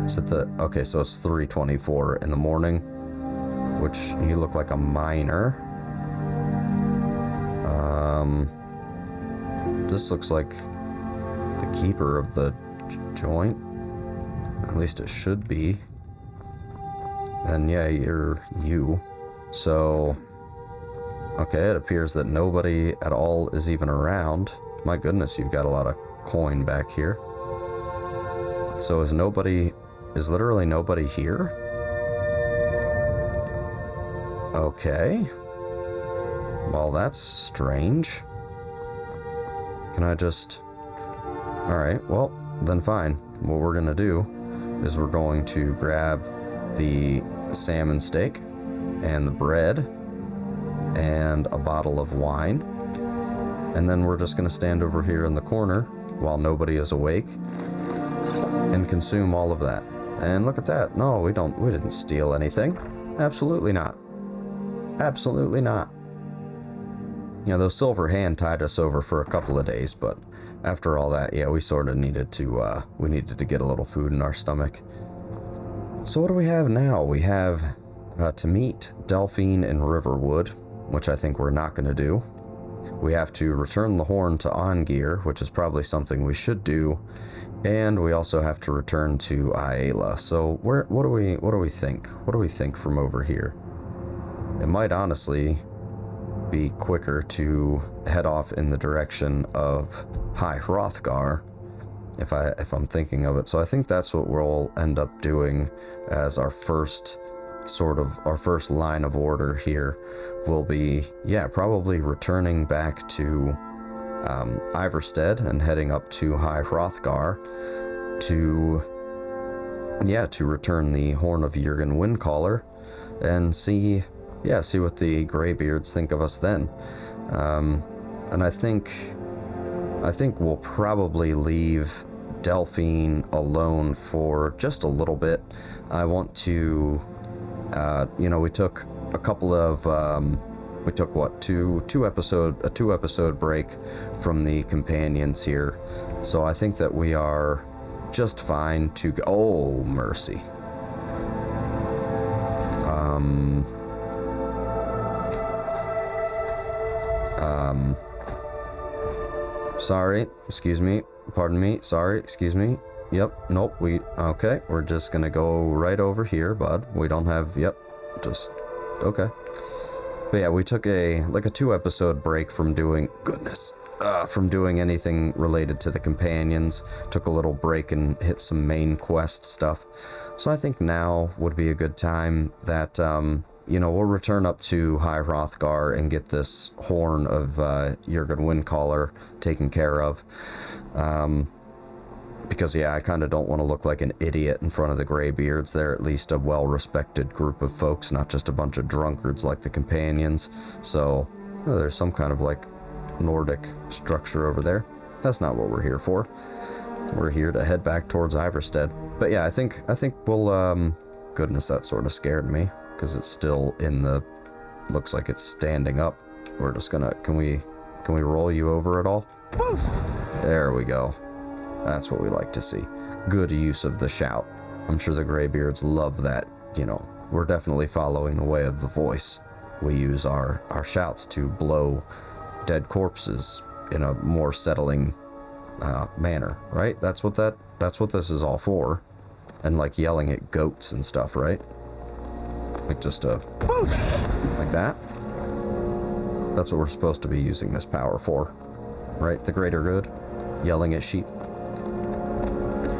is it the okay, so it's 3:24 in the morning, which you look like a miner. This looks like the keeper of the joint. At least it should be. And yeah, you're you. So, okay, it appears that nobody at all is even around. My goodness, you've got a lot of coin back here. So is literally nobody here? Okay. Well, that's strange. Can I just... Alright, well, then fine. What we're gonna do is we're going to grab the salmon steak and the bread and a bottle of wine. And then we're just gonna stand over here in the corner while nobody is awake and consume all of that. And look at that. No, we didn't steal anything. Absolutely not. Absolutely not. Yeah, those silver hand tied us over for a couple of days, but after all that, yeah, we sort of needed to get a little food in our stomach. So what do we have now? We have to meet Delphine in Riverwood, which I think we're not going to do. We have to return the horn to Ongir, which is probably something we should do. And we also have to return to Aela. So what do we think? What do we think from over here? It might honestly be quicker to head off in the direction of High Hrothgar, if I'm thinking of it. So I think that's what we'll end up doing as our first line of order here. Will be, yeah, probably returning back to Iverstead and heading up to High Hrothgar to return the Horn of Jurgen Windcaller and see what the Greybeards think of us then. And I think we'll probably leave Delphine alone for just a little bit. I want to, we took a couple of, a two episode break from the companions here. So I think that we are just fine to go. Oh, mercy. Sorry, excuse me, pardon me, sorry, excuse me. Yep, nope, okay, we're just gonna go right over here, bud. We don't have, yep, just, okay. But yeah, we took a 2-episode break from doing, from doing anything related to the companions. Took a little break and hit some main quest stuff. So I think now would be a good time that, we'll return up to High Hrothgar and get this Horn of Jurgen Windcaller taken care of. Because, yeah, I kind of don't want to look like an idiot in front of the Greybeards. They're at least a well-respected group of folks, not just a bunch of drunkards like the companions. So, there's some kind of, Nordic structure over there. That's not what we're here for. We're here to head back towards Iverstead. But, yeah, I think we'll, goodness, that sort of scared me. Because it's still in the... Looks like it's standing up. We're just gonna... Can we roll you over at all? There we go. That's what we like to see. Good use of the shout. I'm sure the Greybeards love that. We're definitely following the way of the voice. We use our shouts to blow dead corpses in a more settling manner, right? That's what this is all for. And yelling at goats and stuff, right? Just like that. That's what we're supposed to be using this power for, right? The greater good, yelling at sheep.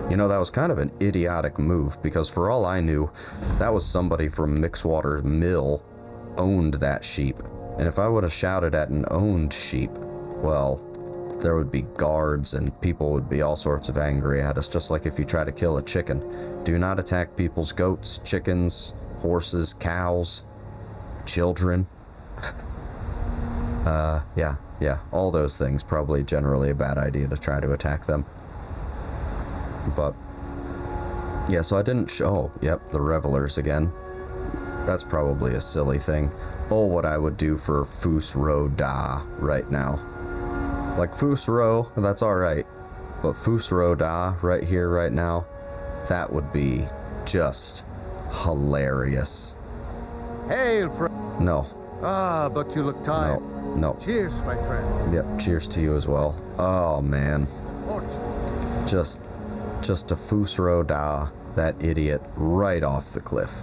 That was kind of an idiotic move, because for all I knew, that was somebody from Mixwater Mill owned that sheep. And if I would have shouted at an owned sheep, well, there would be guards and people would be all sorts of angry at us, just like if you try to kill a chicken. Do not attack people's goats, chickens, horses, cows, children. Yeah, all those things. Probably generally a bad idea to try to attack them. But, yeah, so I didn't show, yep, the revelers again. That's probably a silly thing. Oh, what I would do for Fus Ro Da right now. Like Fus Ro, that's alright. But Fus Ro Da right here, right now, that would be just hilarious. Hail, friend. No. Ah, but you look tired. No. Cheers, my friend. Yep, cheers to you as well. Oh, man. Just a Fus Ro Da, that idiot, right off the cliff.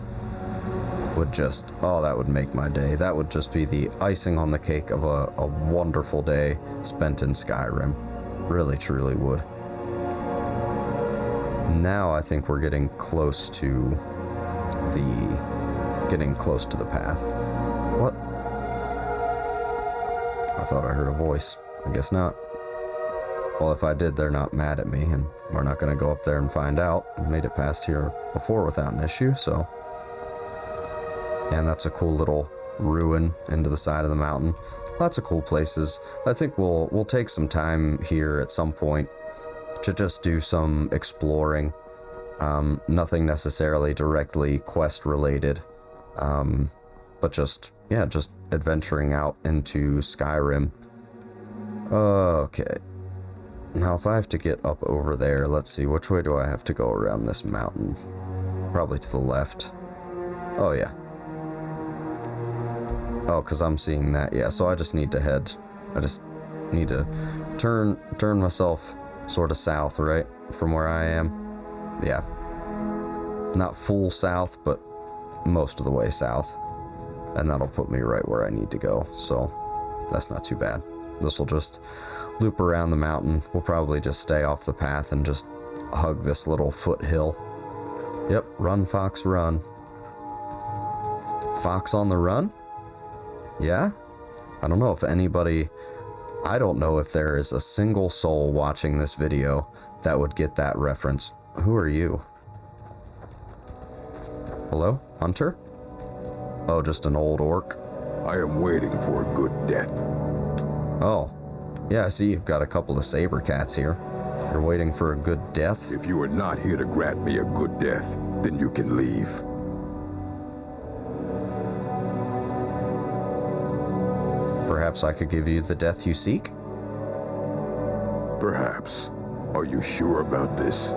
Would just, oh, that would make my day. That would just be the icing on the cake of a wonderful day spent in Skyrim. Really, truly would. Now I think we're getting close to the path. What? I thought I heard a voice. I guess not. Well, if I did, they're not mad at me, and we're not going to go up there and find out. I made it past here before without an issue, so... And that's a cool little ruin into the side of the mountain. Lots of cool places. I think we'll take some time here at some point to just do some exploring. Nothing necessarily directly quest related, but just adventuring out into Skyrim. Okay. Now if I have to get up over there, let's see, which way do I have to go around this mountain? Probably to the left. Oh yeah. Oh, because I'm seeing that, yeah, so I just need to turn myself sort of south, right, from where I am. Yeah. Not full south, but most of the way south. And that'll put me right where I need to go, so that's not too bad. This will just loop around the mountain. We'll probably just stay off the path and just hug this little foothill. Yep, run, fox, run. Fox on the run? Yeah? I don't know if there is a single soul watching this video that would get that reference. Who are you? Hello? Hunter? Oh, just an old orc? I am waiting for a good death. Oh. Yeah, I see you've got a couple of saber cats here. You're waiting for a good death? If you are not here to grant me a good death, then you can leave. Perhaps I could give you the death you seek? Perhaps. Are you sure about this?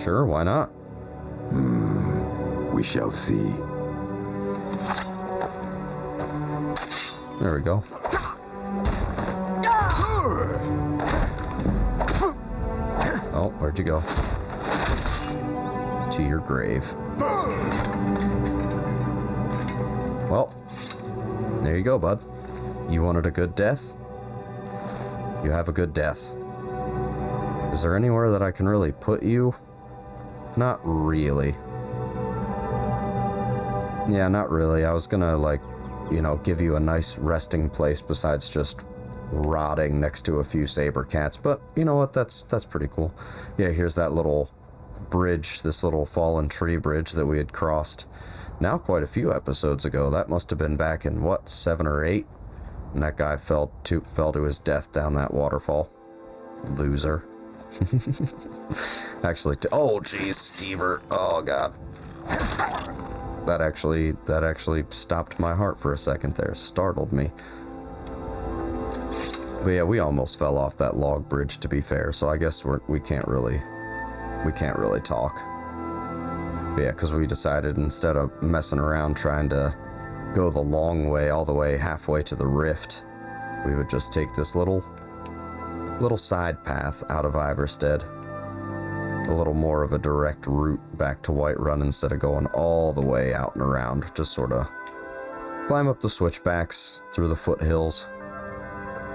Sure, why not? We shall see. There we go. Oh, where'd you go? To your grave. Well, there you go, bud. You wanted a good death? You have a good death. Is there anywhere that I can really put you? Not really. Yeah, not really. I was gonna, like, you know, give you a nice resting place besides just rotting next to a few saber cats, but you know what, that's pretty cool. Yeah, here's that little bridge, this little fallen tree bridge that we had crossed now quite a few episodes ago. That must have been back in, what, 7 or 8? And that guy fell to his death down that waterfall. Loser. Actually, oh geez, Skeever. Oh god. That actually stopped my heart for a second there. Startled me. But yeah, we almost fell off that log bridge, to be fair, so I guess we can't really talk. But yeah, because we decided instead of messing around trying to go the long way all the way halfway to the rift, we would just take this little side path out of Iverstead. A little more of a direct route back to Whiterun instead of going all the way out and around. Just sort of climb up the switchbacks through the foothills.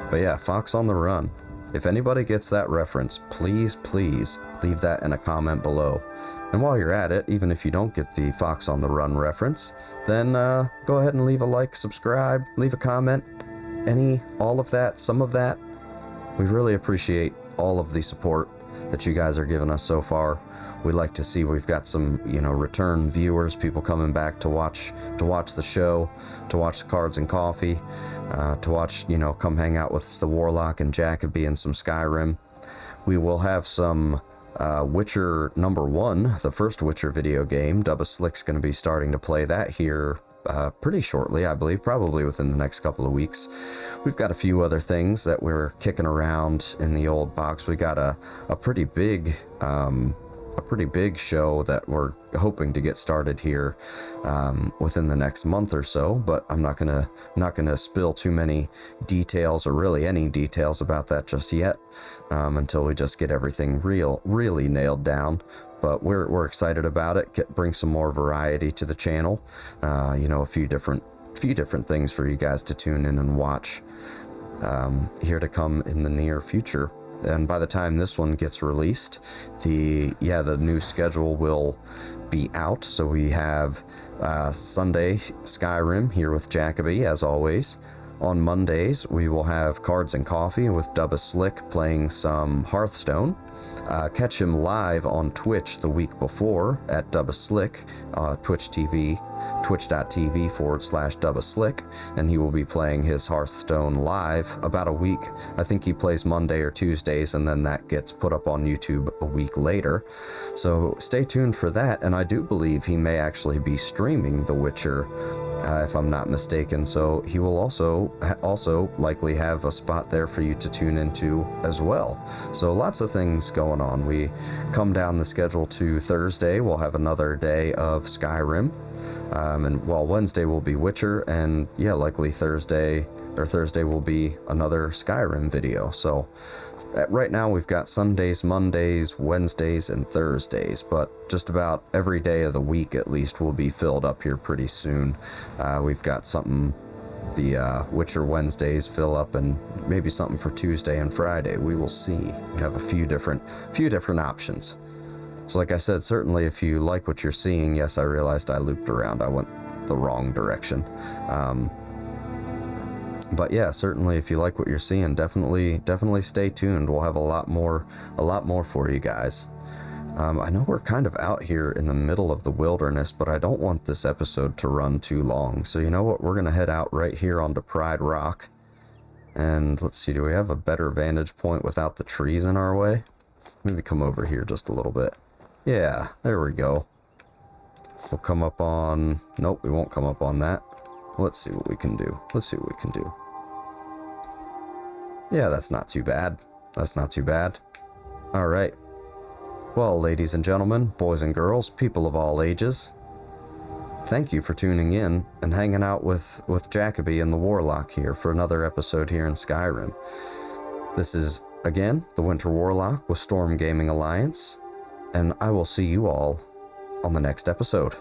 But yeah, Fox on the Run. If anybody gets that reference, please leave that in a comment below. And while you're at it, even if you don't get the Fox on the Run reference, then go ahead and leave a like, subscribe, leave a comment. all of that, some of that. We really appreciate all of the support that you guys are giving us so far. We'd like to see we've got some, return viewers, people coming back to watch the show, to watch the Cards and Coffee, to watch, come hang out with the Warlock and Jacoby and some Skyrim. We will have some Witcher number 1, the first Witcher video game. Dubba Slick's going to be starting to play that here pretty shortly, I believe, probably within the next couple of weeks. We've got a few other things that we're kicking around in the old box. We got a pretty big show that we're hoping to get started here within the next month or so, but I'm not gonna spill too many details, or really any details about that just yet, until we just get everything really nailed down. But we're excited about it. Bring some more variety to the channel. A few different things for you guys to tune in and watch here to come in the near future. And by the time this one gets released, the new schedule will be out. So we have Sunday Skyrim here with Jacoby, as always. On Mondays, we will have Cards and Coffee with Dubba Slick playing some Hearthstone. Catch him live on Twitch the week before at Dubba Slick, twitch.tv/Dubba Slick, and he will be playing his Hearthstone live about a week. I think he plays Monday or Tuesdays, and then that gets put up on YouTube a week later. So stay tuned for that, and I do believe he may actually be streaming The Witcher, if I'm not mistaken. So he will also likely have a spot there for you to tune into as well. So lots of things going on. We come down the schedule to Thursday. We'll have another day of Skyrim, and Wednesday will be Witcher, and likely Thursday will be another Skyrim video. So right now we've got Sundays, Mondays, Wednesdays, and Thursdays, but just about every day of the week at least will be filled up here pretty soon. We've got something, the Witcher Wednesdays fill up, and maybe something for Tuesday and Friday. We will see. We have a few different options. So like I said, certainly if you like what you're seeing, yes, I realized I looped around. I went the wrong direction. But yeah, certainly if you like what you're seeing, definitely stay tuned. We'll have a lot more for you guys. I know we're kind of out here in the middle of the wilderness, but I don't want this episode to run too long. So you know what? We're gonna head out right here onto Pride Rock. And let's see, do we have a better vantage point without the trees in our way? Maybe come over here just a little bit. Yeah, there we go. We'll come up on... Nope, we won't come up on that. Let's see what we can do. Yeah, that's not too bad. All right. Well, ladies and gentlemen, boys and girls, people of all ages, thank you for tuning in and hanging out with Jacoby and the Warlock here for another episode here in Skyrim. This is, again, the Winter Warlock with Storm Gaming Alliance, and I will see you all on the next episode.